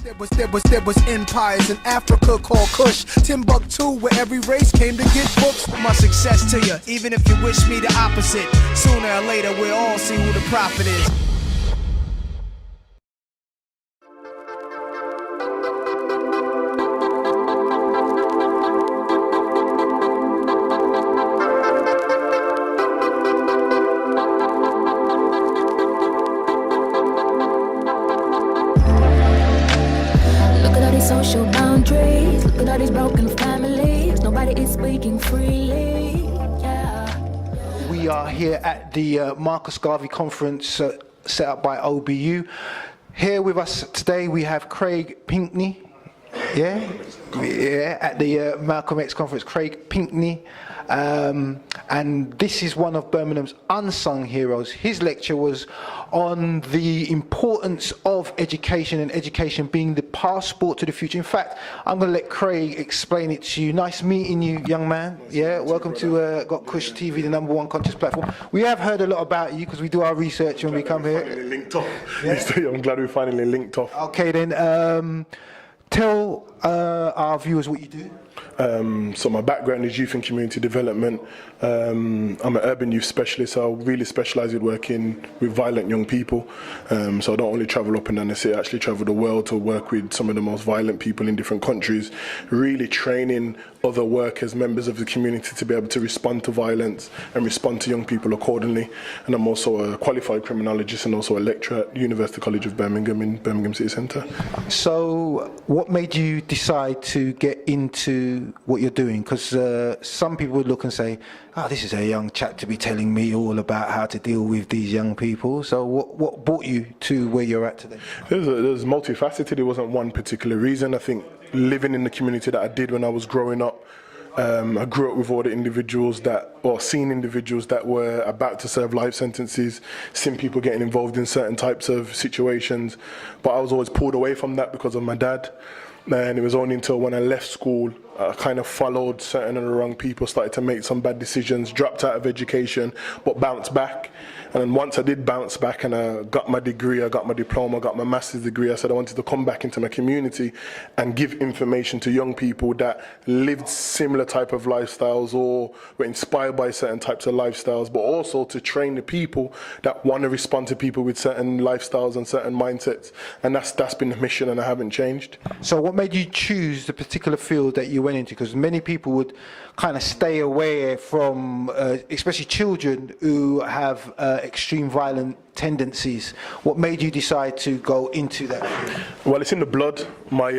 There was empires in Africa called Kush, Timbuktu, where every race came to get books. My success to you, even if you wish me the opposite. Sooner or later, we'll all see who the prophet is. Social boundaries, look at all these broken families, nobody is speaking freely, yeah. We are here at the Marcus Garvey conference set up by OBU. Here with us today we have Craig Pinkney, at the Malcolm X conference, Craig Pinkney. And this is one of Birmingham's unsung heroes. His lecture was on the importance of education and education being the passport to the future. In fact, I'm going to let Craig explain it to you. Nice meeting you, young man. Yeah, welcome to Got Kush TV, the #1 conscious platform. We have heard a lot about you because we do our research when we come here. Finally linked up. Yeah. I'm glad we finally linked up. Okay then, tell our viewers what you do. So my background is youth and community development. I'm an urban youth specialist, so I really specialise in working with violent young people. So I don't only travel up and down the city, I actually travel the world to work with some of the most violent people in different countries, really training other workers, members of the community to be able to respond to violence and respond to young people accordingly. And I'm also a qualified criminologist and also a lecturer at University College of Birmingham in Birmingham City Centre. So what made you decide to get into what you're doing? Because some people would look and say, oh, this is a young chap to be telling me all about how to deal with these young people. So what brought you to where you're at today? There's multifaceted. It wasn't one particular reason. I think living in the community that I did when I was growing up, I grew up with all the individuals seeing individuals that were about to serve life sentences, seeing people getting involved in certain types of situations. But I was always pulled away from that because of my dad. And it was only until when I left school, I kind of followed certain of the wrong people, started to make some bad decisions, dropped out of education, but bounced back. And then once I did bounce back and I got my degree, I got my diploma, I got my master's degree, I said I wanted to come back into my community and give information to young people that lived similar type of lifestyles or were inspired by certain types of lifestyles, but also to train the people that want to respond to people with certain lifestyles and certain mindsets. And that's been the mission, and I haven't changed. So what made you choose the particular field that you went into? Because many people would kind of stay away from, especially children who have extreme violent tendencies. What made you decide to go into that? Well, it's in the blood. My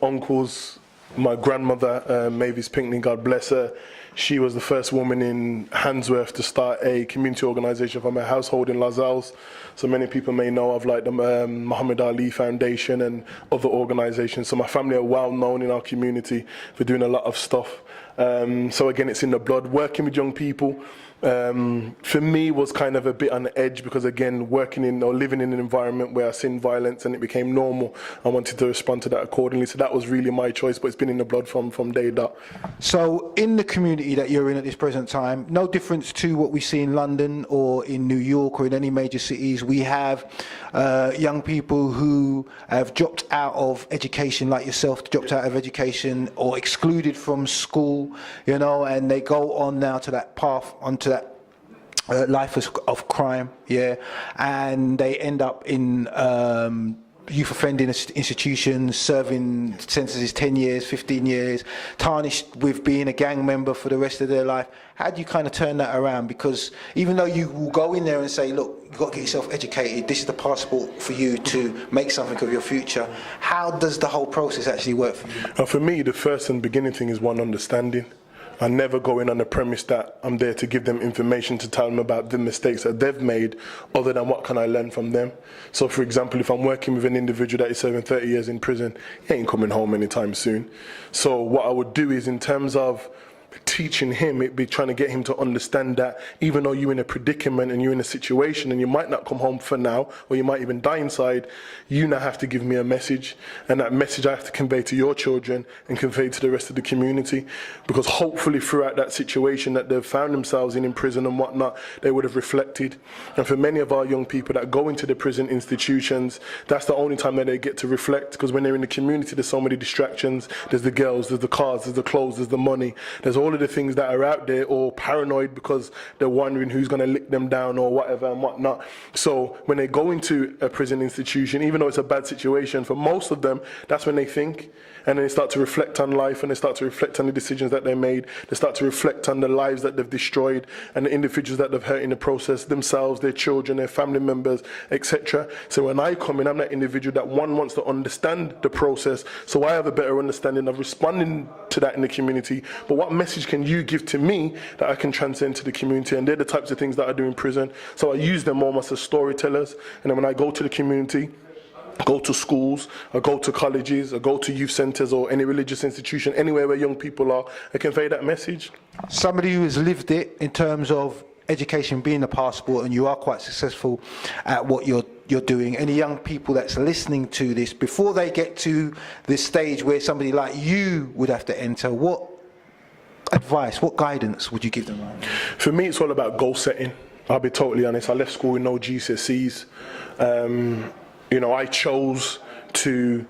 uncles, my grandmother, Mavis Pinkney, God bless her, she was the first woman in Handsworth to start a community organisation from her household in Lascelles. So many people may know of like the Muhammad Ali Foundation and other organisations. So my family are well known in our community for doing a lot of stuff. So again, it's in the blood. Working with young people, for me, was kind of a bit on the edge because, again, working in or living in an environment where I seen violence and it became normal, I wanted to respond to that accordingly. So that was really my choice, but it's been in the blood from day dot. So in the community that you're in at this present time, no difference to what we see in London or in New York or in any major cities, we have young people who have dropped out of education, like yourself, dropped out of education or excluded from school, you know, and they go on now to that path, onto that life of crime, and they end up in youth offending institutions, serving sentences 10 years, 15 years, tarnished with being a gang member for the rest of their life. How do you kind of turn that around? Because even though you will go in there and say, look, you've got to get yourself educated, this is the passport for you to make something of your future, how does the whole process actually work for you? For me, the first and beginning thing is one, understanding. I never go in on the premise that I'm there to give them information to tell them about the mistakes that they've made, other than what can I learn from them. So for example, if I'm working with an individual that is serving 30 years in prison, he ain't coming home anytime soon. So what I would do is, in terms of teaching him, it'd be trying to get him to understand that even though you're in a predicament and you're in a situation and you might not come home for now, or you might even die inside, you now have to give me a message, and that message I have to convey to your children and convey to the rest of the community, because hopefully throughout that situation that they've found themselves in prison and whatnot, they would have reflected. And for many of our young people that go into the prison institutions, that's the only time that they get to reflect, because when they're in the community, there's so many distractions. There's the girls, there's the cars, there's the clothes, there's the money, there's all of the things that are out there, or paranoid because they're wondering who's going to lick them down or whatever and whatnot. So when they go into a prison institution, even though it's a bad situation, for most of them, that's when they think, and then they start to reflect on life, and they start to reflect on the decisions that they made. They start to reflect on the lives that they've destroyed and the individuals that they've hurt in the process, themselves, their children, their family members, etc. So when I come in, I'm that individual that one wants to understand the process, so I have a better understanding of responding to that in the community. But what message can you give to me that I can transcend to the community? And they're the types of things that I do in prison. So I use them almost as storytellers. And then when I go to the community, go to schools, I go to colleges, I go to youth centres or any religious institution, anywhere where young people are, I convey that message. Somebody who has lived it in terms of education being a passport, and you are quite successful at what you're doing. Any young people that's listening to this, before they get to this stage where somebody like you would have to enter, what advice, what guidance would you give them? For me, it's all about goal setting. I'll be totally honest. I left school with no GCSEs. You know, I chose to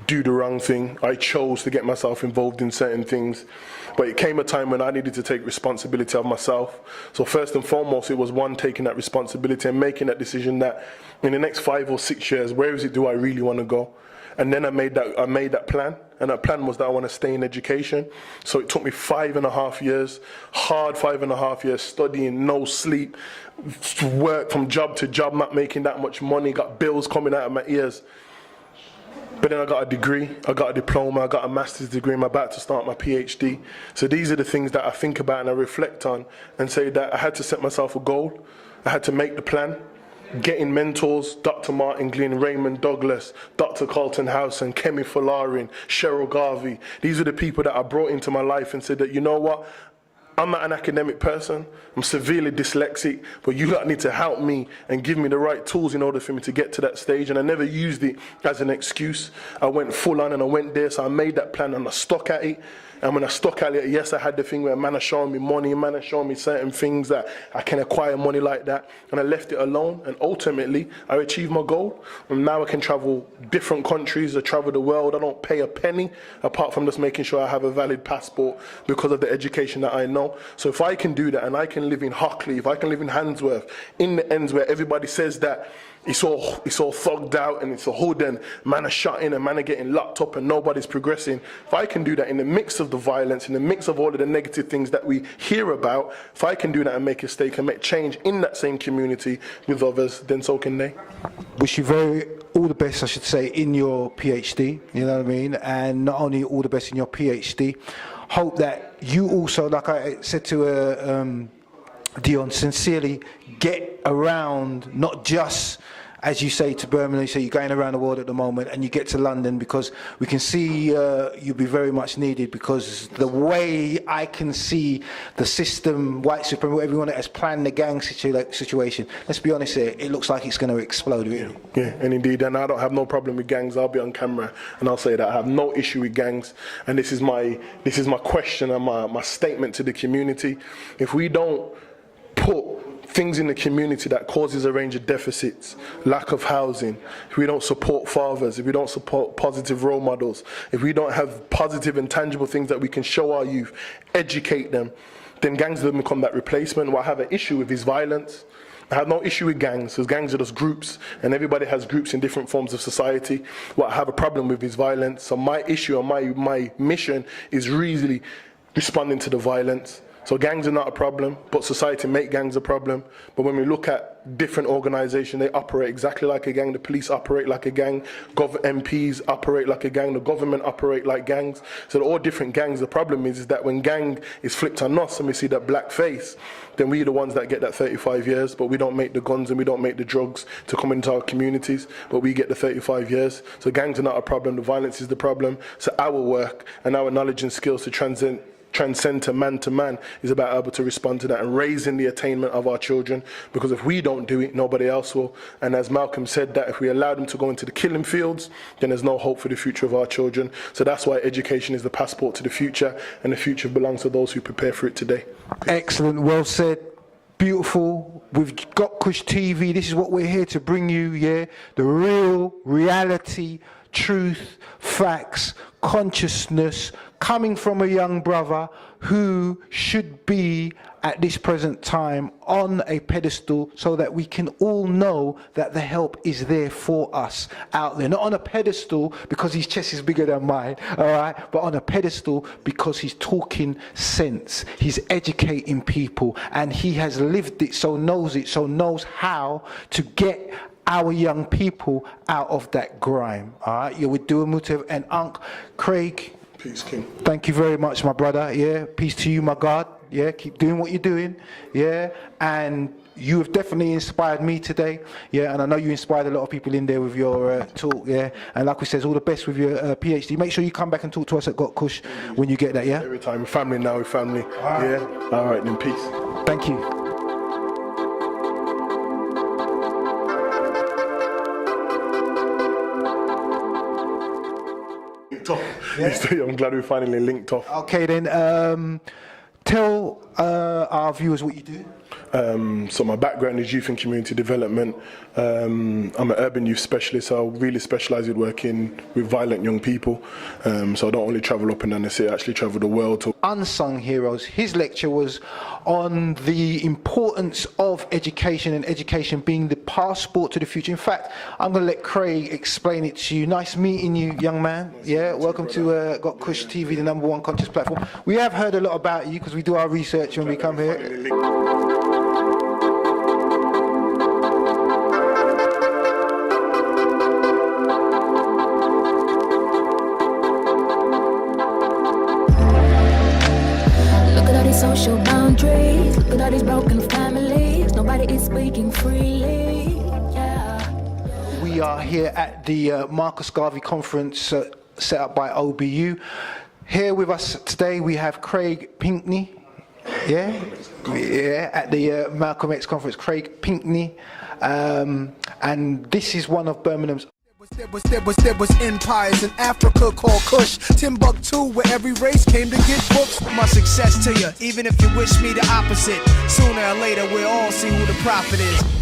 do the wrong thing. I chose to get myself involved in certain things. But it came a time when I needed to take responsibility of myself. So first and foremost, it was one, taking that responsibility and making that decision that in the next 5 or 6 years, where is it do I really want to go? And then I made that plan, and that plan was that I want to stay in education. So it took me 5.5 years, hard 5.5 years, studying, no sleep, work from job to job, not making that much money, got bills coming out of my ears. But then I got a degree, I got a diploma, I got a master's degree, I'm about to start my PhD. So these are the things that I think about and I reflect on and say that I had to set myself a goal, I had to make the plan. Getting mentors, Dr. Martin Glynn, Raymond Douglas, Dr. Carlton House, and Kemi Folarin, Cheryl Garvey. These are the people that I brought into my life and said that, you know what, I'm not an academic person, I'm severely dyslexic, but you lot need to help me and give me the right tools in order for me to get to that stage. And I never used it as an excuse. I went full on and I went there, so I made that plan and I stuck at it. And when I stuck at it, yes, I had the thing where man are showing me money, man are showing me certain things that I can acquire money like that. And I left it alone, and ultimately, I achieved my goal. And now I can travel different countries, I travel the world, I don't pay a penny, apart from just making sure I have a valid passport because of the education that I know. So if I can do that, and I can live in Hockley, if I can live in Handsworth, in the ends where everybody says that it's all thugged out and it's a hood and man are shut in and man are getting locked up and nobody's progressing. If I can do that in the mix of the violence, in the mix of all of the negative things that we hear about, if I can do that and make a stake and make change in that same community with others, then so can they. Wish you all the best, I should say, in your PhD, you know what I mean? And not only all the best in your PhD, hope that you also, like I said to Dion, sincerely get around, not just, as you say, to Birmingham, you say you're going around the world at the moment, and you get to London, because we can see you'll be very much needed, because the way I can see the system, white supremacy, everyone that has planned the gang situation, let's be honest here, it looks like it's going to explode, really. Yeah, and indeed, and I don't have no problem with gangs. I'll be on camera and I'll say that I have no issue with gangs, and this is my question and my statement to the community. If we don't put things in the community that causes a range of deficits, lack of housing, if we don't support fathers, if we don't support positive role models, if we don't have positive and tangible things that we can show our youth, educate them, then gangs will become that replacement. What I have an issue with is violence. I have no issue with gangs, because gangs are just groups, and everybody has groups in different forms of society. What I have a problem with is violence. So my issue and my mission is really responding to the violence. So gangs are not a problem, but society make gangs a problem. But when we look at different organisations, they operate exactly like a gang. The police operate like a gang. MPs operate like a gang. The government operate like gangs. So they're all different gangs. The problem is that when gang is flipped on us and we see that black face, then we're the ones that get that 35 years, but we don't make the guns and we don't make the drugs to come into our communities, but we get the 35 years. So gangs are not a problem. The violence is the problem. So our work and our knowledge and skills to transcend transcend to man is about able to respond to that and raising the attainment of our children, because if we don't do it, nobody else will. And as Malcolm said, that if we allow them to go into the killing fields, then there's no hope for the future of our children. So that's why education is the passport to the future, and the future belongs to those who prepare for it today. Excellent, well said. Beautiful. We've got Kush TV. This is what we're here to bring you, yeah? The real reality, truth, facts, consciousness coming from a young brother who should be at this present time on a pedestal, so that we can all know that the help is there for us out there. Not on a pedestal because his chest is bigger than mine, all right, but on a pedestal because he's talking sense, he's educating people, and he has lived it, so knows how to get our young people out of that grime. All right, you're with Dua Mutev and Unc Craig. Peace, King. Thank you very much, my brother. Yeah, peace to you, my God. Yeah, keep doing what you're doing. Yeah, and you have definitely inspired me today. Yeah, and I know you inspired a lot of people in there with your talk. Yeah, and like we said, all the best with your PhD. Make sure you come back and talk to us at Got Kush when you get that. Yeah. Every time, we're family now. We're family. Yeah. All right, then. Peace. Thank you. Yeah. I'm glad we finally linked off. Okay then, tell our viewers what you do. So my background is youth and community development. I'm an urban youth specialist, so I really specialise in working with violent young people. So I don't only travel up and down the city, I actually travel the world. Unsung heroes. His lecture was on the importance of education, and education being the passport to the future. In fact, I'm going to let Craig explain it to you. Nice meeting you, young man. Yeah, welcome to Got Kush TV, the #1 conscious platform. We have heard a lot about you because we do our research when we come here. Social boundaries, look at all these broken families. Nobody is speaking freely. Yeah. We are here at the Marcus Garvey conference set up by OBU. Here with us today we have Craig Pinkney. Yeah, at the Malcolm X conference, Craig Pinkney, and this is one of Birmingham's. There was empires in Africa called Kush, Timbuktu, where every race came to get books. My success to you, even if you wish me the opposite. Sooner or later we'll all see who the prophet is.